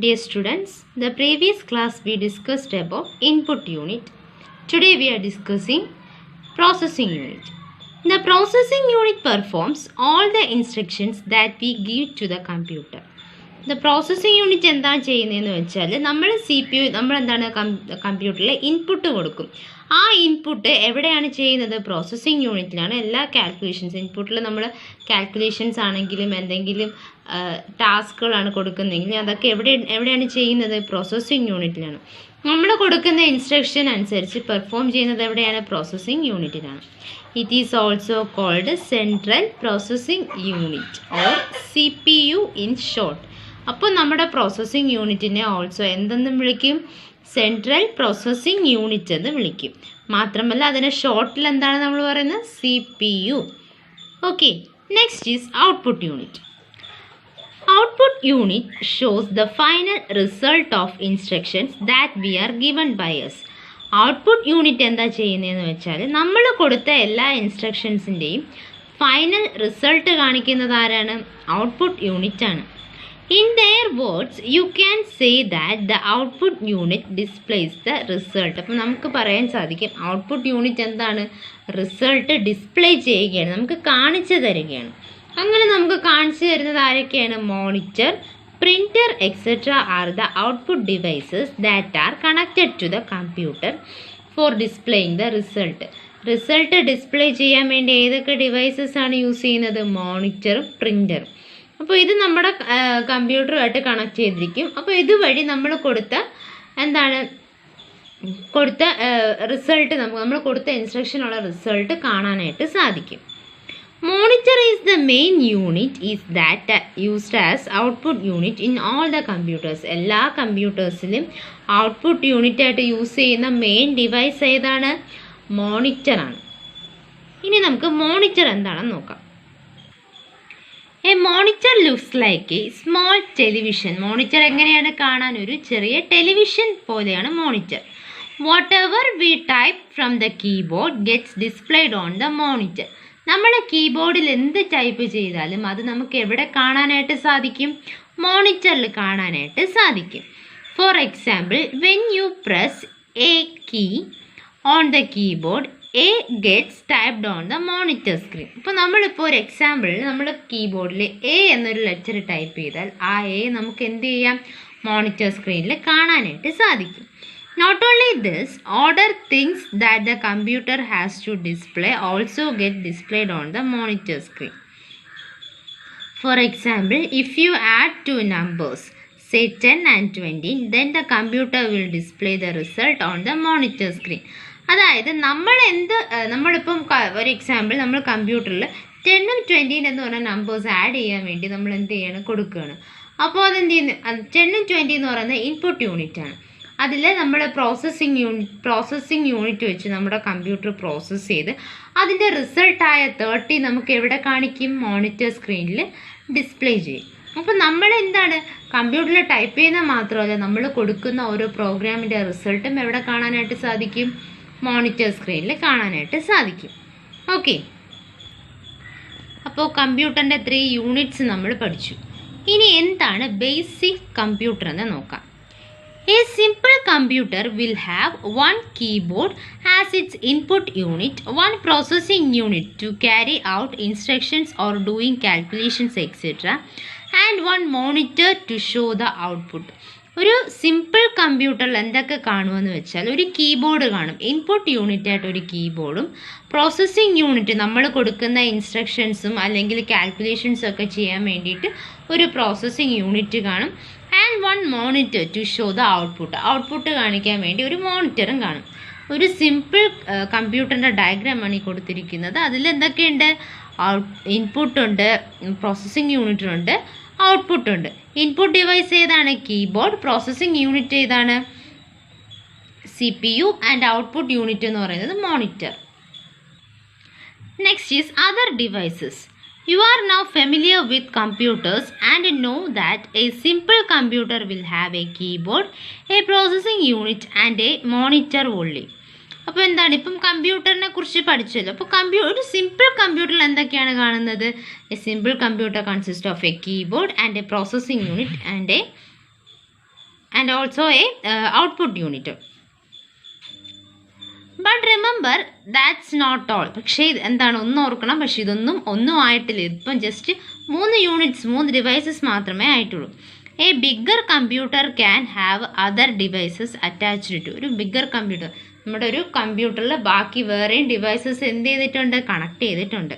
Dear students, the previous class we discussed about input unit. Today we are discussing processing unit. The processing unit performs all the instructions that we give to the computer. The processing unit എന്താണ് ചെയ്യുന്നതെന്ന് വെച്ചാൽ നമ്മൾ CPU നമ്മൾ എന്താണ് കമ്പ്യൂട്ടറിൽ input കൊടുക്കും. ആ input എവിടെയാണ് ചെയ്യുന്നത്? പ്രോസസ്സിംഗ് യൂണിറ്റിലാണ്. എല്ലാ കാൽക്കുലേഷൻസ് ഇൻപുട്ടിൽ നമ്മൾ കാൽക്കുലേഷൻസ് ആണെങ്കിലും എന്തെങ്കിലും ടാസ്കുകളാണ് കൊടുക്കുന്നതെങ്കിൽ അതൊക്കെ എവിടെയാണ് ചെയ്യുന്നത്? പ്രോസസ്സിംഗ് യൂണിറ്റിലാണ്. നമ്മൾ കൊടുക്കുന്ന ഇൻസ്ട്രക്ഷൻ അനുസരിച്ച് പെർഫോം ചെയ്യുന്നത് എവിടെയാണ്? പ്രോസസ്സിംഗ് യൂണിറ്റിലാണ്. It is also called central processing unit or CPU in short. അപ്പോൾ നമ്മുടെ പ്രോസസ്സിംഗ് യൂണിറ്റിനെ ഓൾസോ എന്തെന്നും വിളിക്കും? സെൻട്രൽ പ്രോസസ്സിംഗ് യൂണിറ്റ് എന്ന് വിളിക്കും. മാത്രമല്ല അതിനെ ഷോർട്ടിൽ എന്താണ് നമ്മൾ പറയുന്നത്? CPU. Okay, next is output unit. Output unit shows the final result of instructions that we are given by us. Output unit എന്താ ചെയ്യുന്നതെന്ന് വെച്ചാൽ നമ്മൾ കൊടുത്ത എല്ലാ ഇൻസ്ട്രക്ഷൻസിൻ്റെയും ഫൈനൽ റിസൾട്ട് കാണിക്കുന്നത് ആരാണ്? ഔട്ട്പുട്ട് യൂണിറ്റ് ആണ്. In their words, you can say that the output unit displays the result. അപ്പോൾ നമുക്ക് പറയാൻ സാധിക്കും ഔട്ട്പുട്ട് യൂണിറ്റ് എന്താണ്? റിസൾട്ട് ഡിസ്പ്ലേ ചെയ്യുകയാണ്, നമുക്ക് കാണിച്ചു തരികയാണ്. അങ്ങനെ നമുക്ക് കാണിച്ചു തരുന്നത് ആരൊക്കെയാണ്? Monitor, printer etcetera are the output devices that are connected to the computer for displaying the result. Result display ചെയ്യാൻ വേണ്ടി ഏതൊക്കെ ഡിവൈസസ് ആണ് യൂസ് ചെയ്യുന്നത്? മോണിറ്ററും പ്രിൻറ്ററും. അപ്പോൾ ഇത് നമ്മുടെ കമ്പ്യൂട്ടറുമായിട്ട് കണക്ട് ചെയ്തിരിക്കും. അപ്പോൾ ഇതുവഴി നമ്മൾ കൊടുത്ത റിസൾട്ട് നമ്മൾ കൊടുത്ത ഇൻസ്ട്രക്ഷനുള്ള റിസൾട്ട് കാണാനായിട്ട് സാധിക്കും. Monitor is the main unit is that used as output unit in all the computers. എല്ലാ കമ്പ്യൂട്ടേഴ്സിലും ഔട്ട്പുട്ട് യൂണിറ്റ് ആയിട്ട് യൂസ് ചെയ്യുന്ന മെയിൻ ഡിവൈസ് ഏതാണ്? മോണിറ്ററാണ്. ഇനി നമുക്ക് മോണിറ്റർ എന്താണെന്ന് നോക്കാം. A monitor looks like A small television. Monitor എങ്ങനെയാണ് കാണാൻ? ഒരു ചെറിയ ടെലിവിഷൻ പോലെയാണ് monitor. Whatever we type from the keyboard gets displayed on the monitor. നമ്മൾ കീബോർഡിൽ എന്ത് ടൈപ്പ് ചെയ്താലും അത് നമുക്ക് എവിടെ കാണാനായിട്ട് സാധിക്കും? മോണിറ്ററിൽ കാണാനായിട്ട് സാധിക്കും. For example, when you press a key on the keyboard, a gets typed on the monitor screen. ഇപ്പോൾ നമ്മളിപ്പോൾ ഒരു എക്സാമ്പിളിൽ നമ്മൾ കീബോർഡിൽ എ എന്നൊരു ലെറ്റർ ടൈപ്പ് ചെയ്താൽ ആ എ നമുക്ക് എന്ത് ചെയ്യാം? മോണിറ്റർ സ്ക്രീനിൽ കാണാനായിട്ട് സാധിക്കും. Not only this, other things that the computer has to display also get displayed on the monitor screen. For example, if you add two numbers, say 10 and 20, then the computer will display the result on the monitor screen. അതായത് നമ്മളിപ്പം ഒരു example നമ്മൾ കമ്പ്യൂട്ടറിൽ 10ഉം 20 എന്ന് പറഞ്ഞ numbers add ചെയ്യാൻ വേണ്ടി നമ്മൾ എന്ത് ചെയ്യണം? കൊടുക്കുകയാണ്. അപ്പോൾ അതെന്ത് ചെയ്യുന്നു? 10ഉം 20 എന്ന് പറയുന്നത് ഇൻപുട്ട് യൂണിറ്റ് ആണ്. അതിൽ നമ്മൾ പ്രോസസ്സിംഗ് യൂണിറ്റ് വെച്ച് നമ്മുടെ കമ്പ്യൂട്ടർ പ്രോസസ്സ് ചെയ്ത് അതിൻ്റെ റിസൾട്ടായ 30 നമുക്ക് എവിടെ കാണിക്കും? മോണിറ്റർ സ്ക്രീനിൽ ഡിസ്പ്ലേ ചെയ്യും. അപ്പോൾ നമ്മൾ എന്താണ് കമ്പ്യൂട്ടറിൽ ടൈപ്പ് ചെയ്യുന്ന മാത്രമല്ല നമ്മൾ കൊടുക്കുന്ന ഓരോ പ്രോഗ്രാമിൻ്റെ റിസൾട്ടും എവിടെ കാണാനായിട്ട് സാധിക്കും? മോണിറ്റർ സ്ക്രീനിൽ കാണാനായിട്ട് സാധിക്കും. ഓക്കെ, അപ്പോൾ കമ്പ്യൂട്ടറിൻ്റെ 3 യൂണിറ്റ്സ് നമ്മൾ പഠിച്ചു. ഇനി എന്താണ് ബേസിക് കമ്പ്യൂട്ടർ എന്ന് നോക്കാം. A simple computer will have one keyboard as its input unit, one processing unit to carry out instructions or doing calculations etc., and one monitor to show the output. ഒരു simple കമ്പ്യൂട്ടറിൽ എന്തൊക്കെ കാണുമെന്ന് വെച്ചാൽ ഒരു keyboard കാണും. Input unit ആയിട്ട് ഒരു കീബോർഡും processing unit നമ്മൾ കൊടുക്കുന്ന ഇൻസ്ട്രക്ഷൻസും അല്ലെങ്കിൽ കാൽക്കുലേഷൻസും ഒക്കെ ചെയ്യാൻ വേണ്ടിയിട്ട് ഒരു പ്രോസസ്സിംഗ് യൂണിറ്റ് കാണും. And one monitor to show the output കാണിക്കാൻ വേണ്ടി ഒരു മോണിറ്ററും കാണും. ഒരു സിമ്പിൾ കമ്പ്യൂട്ടറിൻ്റെ ഡയഗ്രാമാണ് ഈ കൊടുത്തിരിക്കുന്നത്. അതിൽ എന്തൊക്കെയുണ്ട്? ഇൻപുട്ടുണ്ട്, പ്രോസസ്സിംഗ് യൂണിറ്റ് ഉണ്ട്, ഔട്ട്പുട്ട് ഉണ്ട്. ഇൻപുട്ട് ഡിവൈസ് ഏതാണ്? കീബോർഡ്. പ്രോസസ്സിംഗ് യൂണിറ്റ് ഏതാണ്? CPU. ആൻഡ് ഔട്ട്പുട്ട് യൂണിറ്റ് എന്ന് പറയുന്നത് monitor. Next is other devices. You are now familiar with computers and know that a simple computer will have a keyboard, a processing unit and a monitor only. അപ്പോൾ എന്താണ് ഇപ്പം കമ്പ്യൂട്ടറിനെ കുറിച്ച് പഠിച്ചല്ലോ. അപ്പോൾ ഒരു simple കമ്പ്യൂട്ടറിൽ എന്തൊക്കെയാണ് കാണുന്നത്? A simple computer consist of a keyboard and a processing unit and a and also a output unit. But remember that's not all. പക്ഷേ എന്താണ് ഒന്ന് ഓർക്കണം, പക്ഷേ ഒന്നും ആയിട്ടില്ല. ഇപ്പം ജസ്റ്റ് 3 യൂണിറ്റ്സ് 3 ഡിവൈസസ് മാത്രമേ ആയിട്ടുള്ളൂ. A bigger computer can have other devices attached to. ഒരു ബിഗ്ഗർ കമ്പ്യൂട്ടർ, നമ്മുടെ ഒരു കമ്പ്യൂട്ടറിൽ ബാക്കി വേറെയും ഡിവൈസസ് എന്ത് ചെയ്തിട്ടുണ്ട്, കണക്ട് ചെയ്തിട്ടുണ്ട്.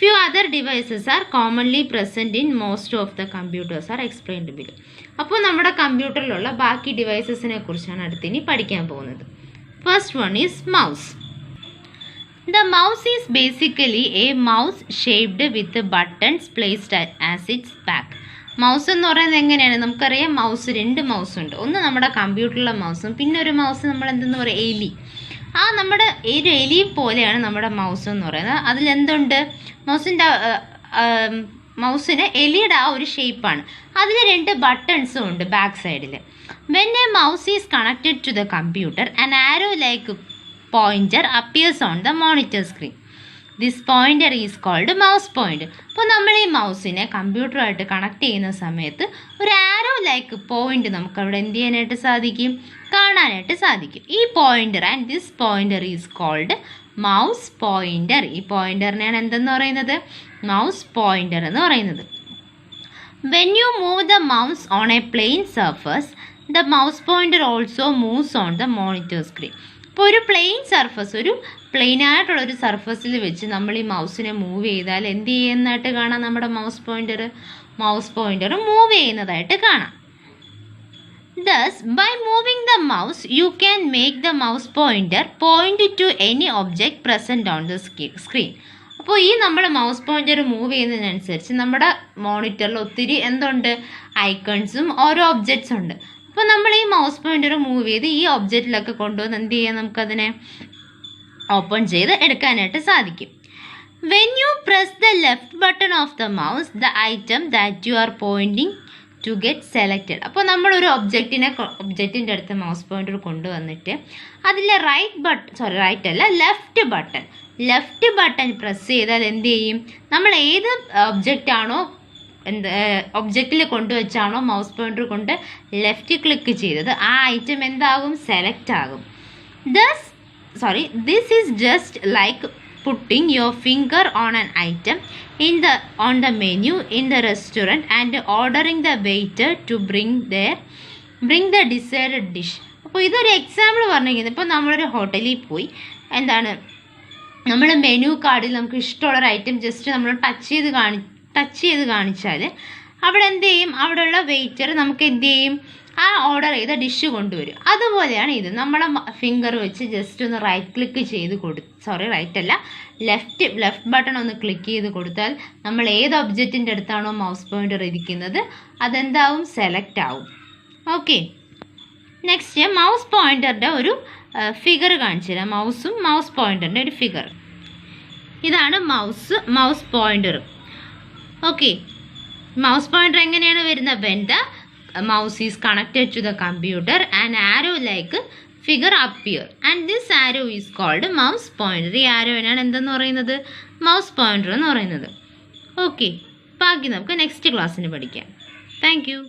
Few other devices are commonly present in most of the computers are explained below. അപ്പോൾ നമ്മുടെ കമ്പ്യൂട്ടറിലുള്ള ബാക്കി ഡിവൈസസിനെ കുറിച്ചാണ് അടുത്തിനി പഠിക്കാൻ പോകുന്നത്. First one is mouse. The mouse is basically a mouse shaped with buttons placed as its back. Mouse എന്ന് പറയുന്നത് എങ്ങനെയാണ് നമുക്കറിയാം. മൗസ് 2 മൗസ് ഉണ്ട്. ഒന്ന് നമ്മുടെ കമ്പ്യൂട്ടറിലെ മൗസും പിന്നെ ഒരു മൗസ് നമ്മൾ എന്തെന്ന് പറയുക, എലി. നമ്മുടെ ഒരു എലി പോലെയാണ് നമ്മുടെ മൗസ് എന്ന് പറയുന്നത്. അതിലെന്തുണ്ട്, മൗസിന് എലിയുടെ ഒരു ഷേപ്പാണ്. അതിൽ 2 ബട്ടൺസും ഉണ്ട് ബാക്ക് സൈഡിൽ. When a mouse is connected to the computer, an arrow-like pointer appears on the monitor screen. This pointer is called mouse pointer. അപ്പോൾ നമ്മൾ ഈ മൗസിനെ കമ്പ്യൂട്ടറുമായിട്ട് കണക്ട് ചെയ്യുന്ന സമയത്ത് ഒരു ആരോ ലൈക്ക് പോയിന്റ് നമുക്ക് അവിടെ എന്ത് ചെയ്യാനായിട്ട് സാധിക്കും, കാണാനായിട്ട് സാധിക്കും. ഈ pointer and this pointer is called mouse pointer. ഈ പോയിന്ററിനെയാണ് എന്തെന്ന് പറയുന്നത്, മൗസ് പോയിന്റർ എന്ന് പറയുന്നത്. When you move the mouse on a plane surface, the mouse pointer also moves on the monitor screen. ഇപ്പോൾ ഒരു പ്ലെയിൻ സർഫസ്, ഒരു പ്ലെയിൻ ആയിട്ടുള്ളൊരു സർഫസിൽ വെച്ച് നമ്മൾ ഈ മൗസിനെ മൂവ് ചെയ്താൽ എന്ത് ചെയ്യുന്നതായിട്ട് കാണാം, നമ്മുടെ മൗസ് പോയിന്റർ മൂവ് ചെയ്യുന്നതായിട്ട് കാണാം. Thus, by moving the mouse, you can make the mouse pointer point to any object present on the screen. അപ്പോൾ ഈ നമ്മൾ മൗസ് പോയിന്റർ മൂവ് ചെയ്യുന്നതിനനുസരിച്ച് നമ്മുടെ മോണിറ്ററിൽ ഒത്തിരി എന്തുണ്ട്, ഐക്കൺസും ഓരോ ഒബ്ജക്ട്സും ഉണ്ട്. അപ്പോൾ നമ്മൾ ഈ മൗസ് പോയിന്റർ മൂവ് ചെയ്ത് ഈ ഒബ്ജക്റ്റിലൊക്കെ കൊണ്ടുവന്ന് എന്ത് ചെയ്യാം, നമുക്കതിനെ ഓപ്പൺ ചെയ്ത് എടുക്കാനായിട്ട് സാധിക്കും. When you press the left button of the mouse, the item that you are pointing to get selected. അപ്പോൾ നമ്മളൊരു ഒബ്ജക്റ്റിൻ്റെ അടുത്ത് മൗസ് പോയിന്റർ കൊണ്ടുവന്നിട്ട് അതിൽ ലെഫ്റ്റ് ബട്ടൺ പ്രസ് ചെയ്താൽ എന്ത് ചെയ്യും, നമ്മൾ ഏത് ഒബ്ജക്റ്റാണോ ഒബ്ജക്റ്റിൽ കൊണ്ടുവച്ചാണോ മൗസ് പോയിന്റർ കൊണ്ട് ലെഫ്റ്റ് ക്ലിക്ക് ചെയ്തത്, ആ ഐറ്റം എന്താകും, സെലക്ട് ആകും. This is just like putting your finger on an item on the menu in the restaurant and ordering the waiter to bring the desired dish. അപ്പോൾ ഇതൊരു example പറഞ്ഞിരിക്കുന്നത്. ഇപ്പോൾ നമ്മളൊരു ഹോട്ടലിൽ പോയി, എന്താണ് നമ്മൾ മെനു കാർഡിൽ നമുക്ക് ഇഷ്ടമുള്ളൊരു ഐറ്റം ജസ്റ്റ് നമ്മൾ ടച്ച് ചെയ്ത് കാണിച്ചാൽ അവിടെ എന്ത് ചെയ്യും, അവിടെയുള്ള വെയിറ്റർ നമുക്ക് എന്ത് ചെയ്യും, ആ ഓർഡർ ചെയ്ത ഡിഷ് കൊണ്ടുവരും. അതുപോലെയാണ് ഇത്. നമ്മളെ ഫിംഗർ വെച്ച് ജസ്റ്റ് ഒന്ന് ലെഫ്റ്റ് ബട്ടൺ ഒന്ന് ക്ലിക്ക് ചെയ്ത് കൊടുത്താൽ നമ്മൾ ഏത് ഒബ്ജക്റ്റിൻ്റെ അടുത്താണോ മൗസ് പോയിന്റർ ഇരിക്കുന്നത് അതെന്താവും, സെലക്ട് ആവും. ഓക്കെ, നെക്സ്റ്റ് മൗസ് പോയിന്ററിൻ്റെ ഒരു ഫിഗർ കാണിച്ചു തരാം. മൗസും മൗസ് പോയിന്ററിൻ്റെ ഒരു ഫിഗർ. ഇതാണ് mouse pointer. Okay, mouse pointer എങ്ങനെയാണ് വരുന്നത്, when the mouse is connected to the computer, an arrow like figure appear and this arrow is called mouse pointer. ഈ ആരോനാണ് എന്തെന്ന് പറയുന്നത്, മൗസ് പോയിന്റർ എന്ന് പറയുന്നത്. ഓക്കെ, ബാക്കി നമുക്ക് നെക്സ്റ്റ് ക്ലാസ്സിന് പഠിക്കാം. Thank you.